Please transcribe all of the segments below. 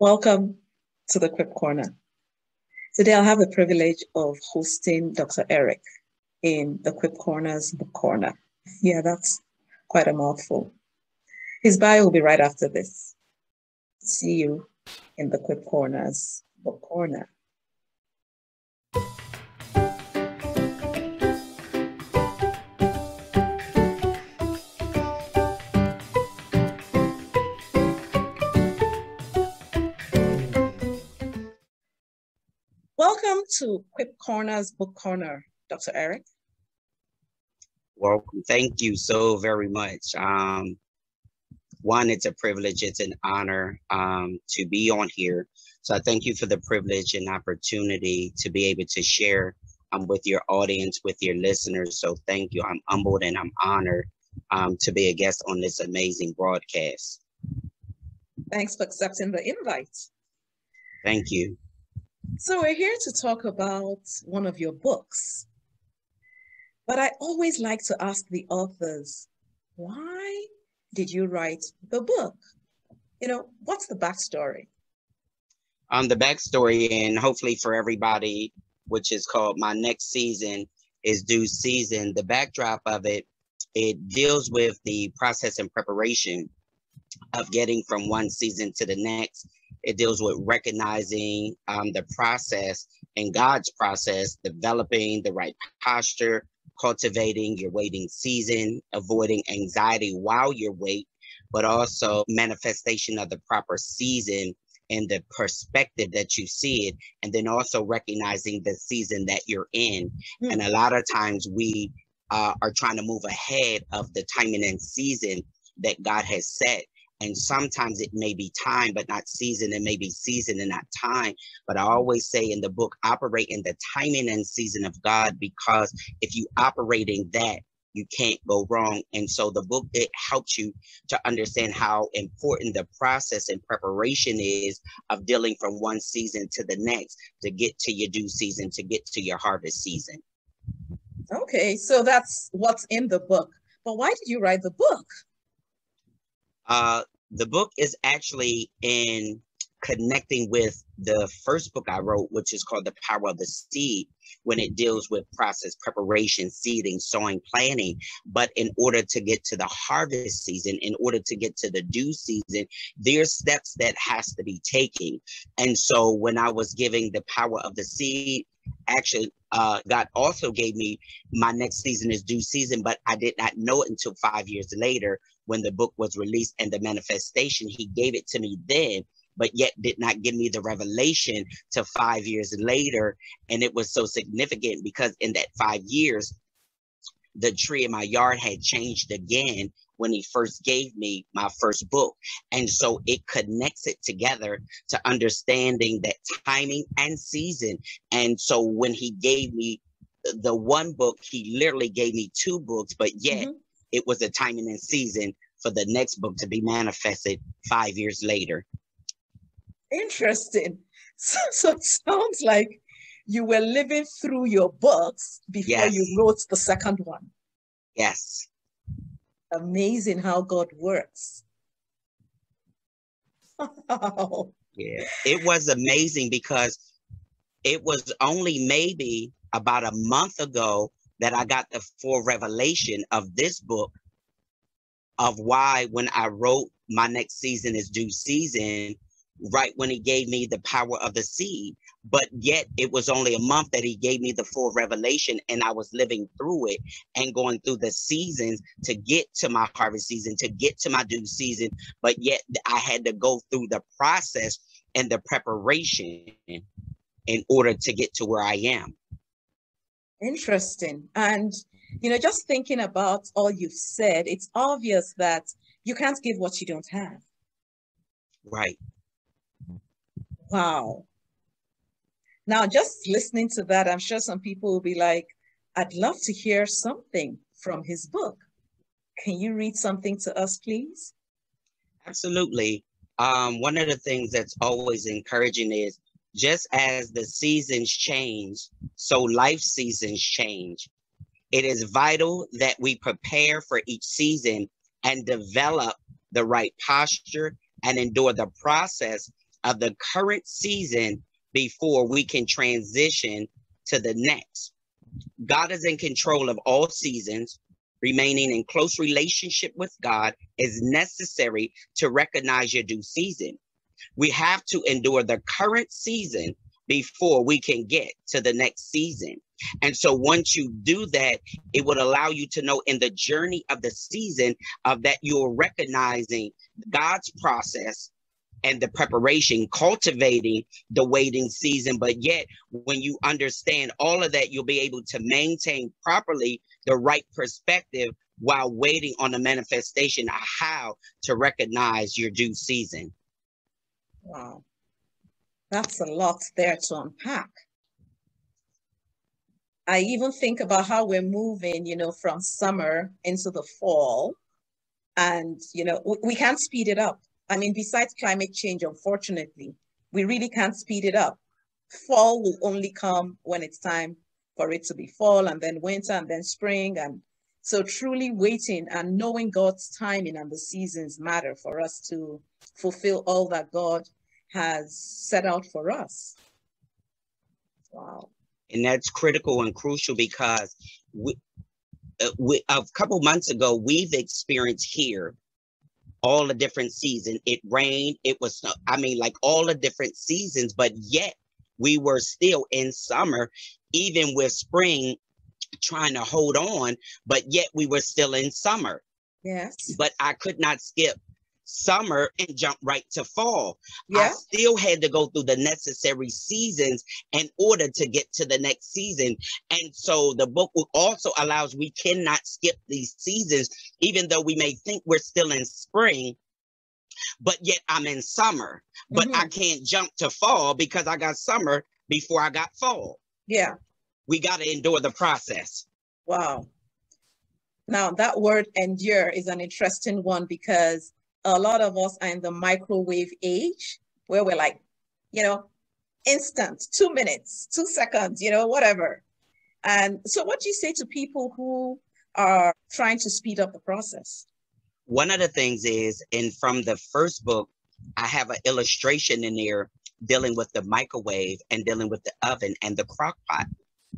Welcome to the Quip Corner. Today I'll have the privilege of hosting Dr. Eric in the Quip Corner's Book Corner. Yeah, that's quite a mouthful. His bio will be right after this. See you in the Quip Corner's Book Corner. Welcome to Quip Corner's Book Corner, Dr. Eric. Welcome. Thank you so very much. One, it's a privilege, it's an honor to be on here. So I thank you for the privilege and opportunity to be able to share with your audience, with your listeners. So thank you. I'm humbled and I'm honored to be a guest on this amazing broadcast. Thanks for accepting the invite. Thank you. So we're here to talk about one of your books. But I always like to ask the authors, why did you write the book? What's the backstory? The backstory, and hopefully for everybody, which is called My Next Season is Due Season, the backdrop of it deals with the process and preparation of getting from one season to the next. It deals with recognizing the process and God's process, developing the right posture, cultivating your waiting season, avoiding anxiety while you wait, but also manifestation of the proper season and the perspective that you see it, and then also recognizing the season that you're in. And a lot of times we are trying to move ahead of the timing and season that God has set. And sometimes it may be time, but not season. It may be season and not time. But I always say in the book, operate in the timing and season of God, because if you operate in that, you can't go wrong. And so the book, it helps you to understand how important the process and preparation is of dealing from one season to the next, to get to your due season, to get to your harvest season. Okay, so that's what's in the book. But why did you write the book? The book is actually in connecting with the first book I wrote, which is called The Power of the Seed, when it deals with process, preparation, seeding, sowing, planting. But in order to get to the harvest season, in order to get to the due season, there's steps that has to be taken. And so when I was giving the power of the seed, actually, God also gave me My Next Season is Due Season, but I did not know it until 5 years later when the book was released and the manifestation. He gave it to me then, but yet did not give me the revelation till 5 years later. And it was so significant because in that 5 years, the tree in my yard had changed again when he first gave me my first book. And so it connects it together to understanding that timing and season. And so when he gave me the one book, he literally gave me two books, but yet it was a timing and season for the next book to be manifested 5 years later. Interesting. So it sounds like you were living through your books before you wrote the second one. Yes. Amazing how God works. Wow. Yeah, it was amazing because it was only maybe about a month ago that I got the full revelation of this book, of why when I wrote My Next Season is Due Season, right when he gave me the power of the seed. But yet it was only a month that he gave me the full revelation, and I was living through it and going through the seasons to get to my harvest season, to get to my due season. But yet I had to go through the process and the preparation in order to get to where I am. Interesting. And, just thinking about all you've said, it's obvious that you can't give what you don't have. Right. Wow. Now, just listening to that, I'm sure some people will be like, I'd love to hear something from his book. Can you read something to us, please? Absolutely. One of the things that's always encouraging is, just as the seasons change, so life seasons change. It is vital that we prepare for each season and develop the right posture and endure the process of the current season before we can transition to the next. God is in control of all seasons. Remaining in close relationship with God is necessary to recognize your due season. We have to endure the current season before we can get to the next season. And so once you do that, it would allow you to know in the journey of the season of that you're recognizing God's process and the preparation, cultivating the waiting season. But yet, when you understand all of that, you'll be able to maintain properly the right perspective while waiting on the manifestation of how to recognize your due season. Wow. That's a lot there to unpack. I even think about how we're moving, from summer into the fall. And, we can't speed it up. I mean, besides climate change, unfortunately, we really can't speed it up. Fall will only come when it's time for it to be fall, and then winter, and then spring. And so truly waiting and knowing God's timing and the seasons matter for us to fulfill all that God has set out for us. Wow. And that's critical and crucial because a couple months ago, we've experienced here all the different seasons. It rained, it was, like all the different seasons, but yet we were still in summer, even with spring trying to hold on, but yet we were still in summer. Yes. But I could not skip summer and jump right to fall. Yeah. I still had to go through the necessary seasons in order to get to the next season. And so the book also allows we cannot skip these seasons, even though we may think we're still in spring, but yet I'm in summer. But I can't jump to fall because I got summer before I got fall. Yeah. We got to endure the process. Wow. Now that word endure is an interesting one because a lot of us are in the microwave age where we're like, instant, 2 minutes, 2 seconds, whatever. And so what do you say to people who are trying to speed up the process? One of the things is, and from the first book, I have an illustration in there dealing with the microwave and dealing with the oven and the crock pot.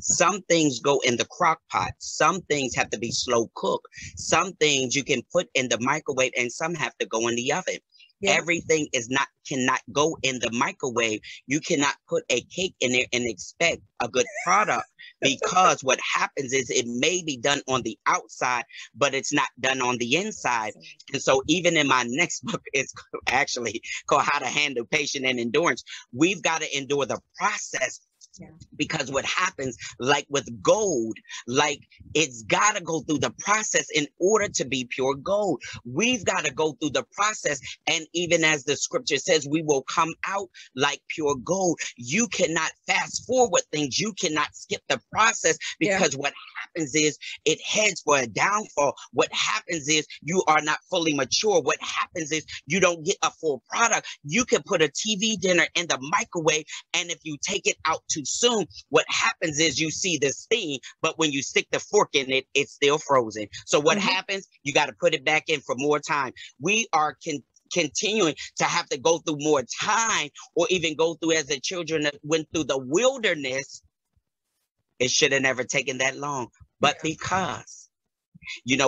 Some things go in the crock pot. Some things have to be slow cooked. Some things you can put in the microwave and some have to go in the oven. Yeah. Everything cannot go in the microwave. You cannot put a cake in there and expect a good product because what happens is it may be done on the outside, but it's not done on the inside. And so even in my next book, it's actually called How to Handle Patience and Endurance. We've got to endure the process. Yeah. Because what happens, like with gold, like it's got to go through the process in order to be pure gold. We've got to go through the process. And even as the scripture says, we will come out like pure gold. You cannot fast forward things. You cannot skip the process because what happens is it heads for a downfall. What happens is you are not fully mature. What happens is you don't get a full product. You can put a TV dinner in the microwave, and if you take it out too soon, what happens is you see the steam, but when you stick the fork in it, it's still frozen. So what happens? You got to put it back in for more time. We are continuing to have to go through more time, or even go through, as the children that went through the wilderness. It should have never taken that long, but because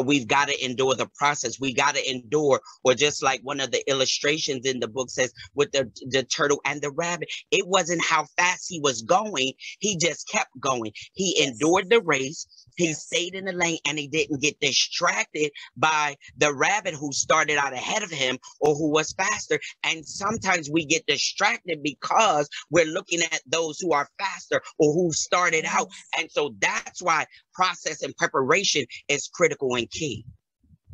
we've got to endure the process. We got to endure, or just like one of the illustrations in the book says with the turtle and the rabbit, it wasn't how fast he was going. He just kept going. He endured the race. He stayed in the lane, and he didn't get distracted by the rabbit who started out ahead of him or who was faster. And sometimes we get distracted because we're looking at those who are faster or who started out. And so that's why process and preparation is critical and key.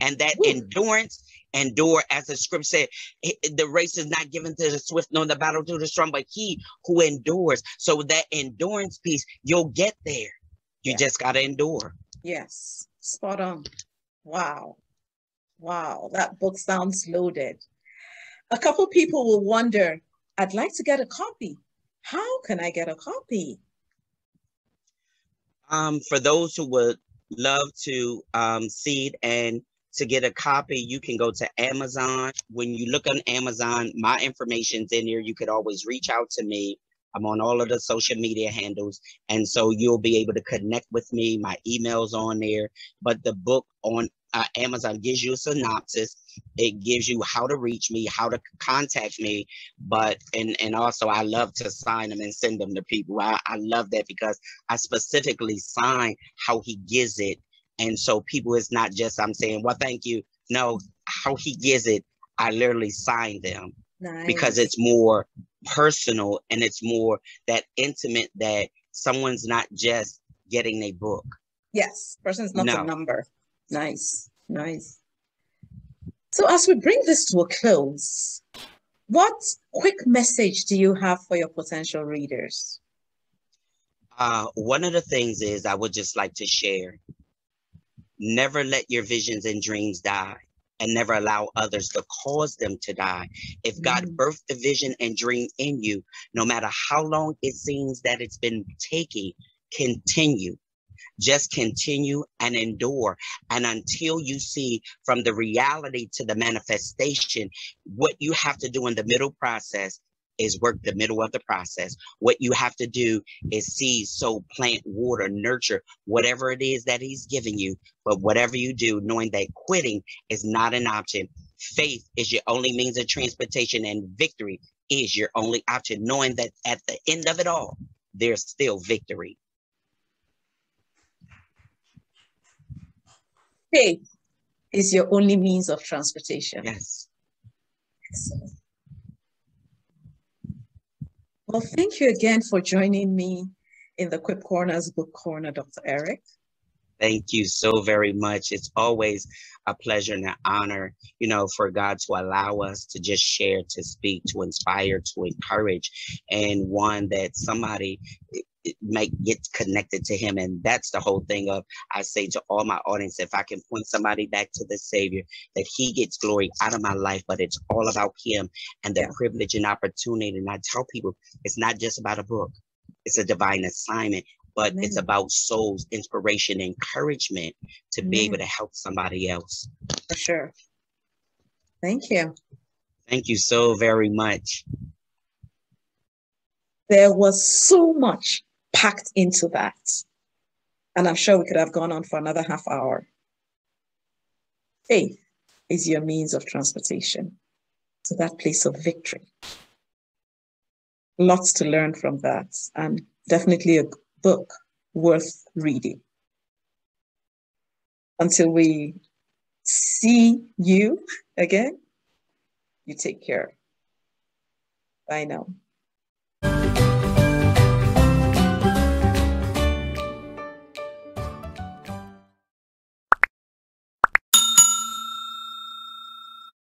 And that endurance, endure, as the script said, the race is not given to the swift nor the battle to the strong, but he who endures. So that endurance piece, you'll get there. You just got to endure. Yes, spot on. Wow. Wow, that book sounds loaded. A couple people will wonder, I'd like to get a copy. How can I get a copy? For those who would love to see it and To get a copy, you can go to Amazon. When you look on Amazon, my information's in there. You could always reach out to me. I'm on all of the social media handles. And so you'll be able to connect with me. My email's on there. But the book on Amazon gives you a synopsis. It gives you how to reach me, how to contact me. But, and also I love to sign them and send them to people. I love that because I specifically sign how he gives it. And so people, it's not just I'm saying, well, thank you. No, how he gives it, I literally sign them. Nice. Because it's more personal and it's more that intimate that someone's not just getting a book. Yes, person's not a number. Nice, nice. So as we bring this to a close, what quick message do you have for your potential readers? One of the things is I would just like to share, never let your visions and dreams die. And never allow others to cause them to die. If God birthed the vision and dream in you, no matter how long it seems that it's been taking, continue. Just continue and endure. And until you see from the reality to the manifestation, what you have to do in the middle process is work the middle of the process. What you have to do is seed, sow, plant, water, nurture, whatever it is that he's giving you. But whatever you do, knowing that quitting is not an option. Faith is your only means of transportation and victory is your only option. Knowing that at the end of it all, there's still victory. Faith is your only means of transportation. Yes. Excellent. Well, thank you again for joining me in the Quip Corners Book Corner, Dr. Eric. Thank you so very much. It's always a pleasure and an honor, you know, for God to allow us to just share, to speak, to inspire, to encourage, and one that somebody might get connected to him. And that's the whole thing of, I say to all my audience, if I can point somebody back to the Savior, that he gets glory out of my life, but it's all about him and the privilege and opportunity. And I tell people, it's not just about a book. It's a divine assignment, but it's about souls, inspiration, encouragement to be able to help somebody else. For sure. Thank you. Thank you so very much. There was so much packed into that. And I'm sure we could have gone on for another half hour. Faith is your means of transportation to that place of victory. Lots to learn from that, and definitely a book worth reading. Until we see you again, you take care. Bye now.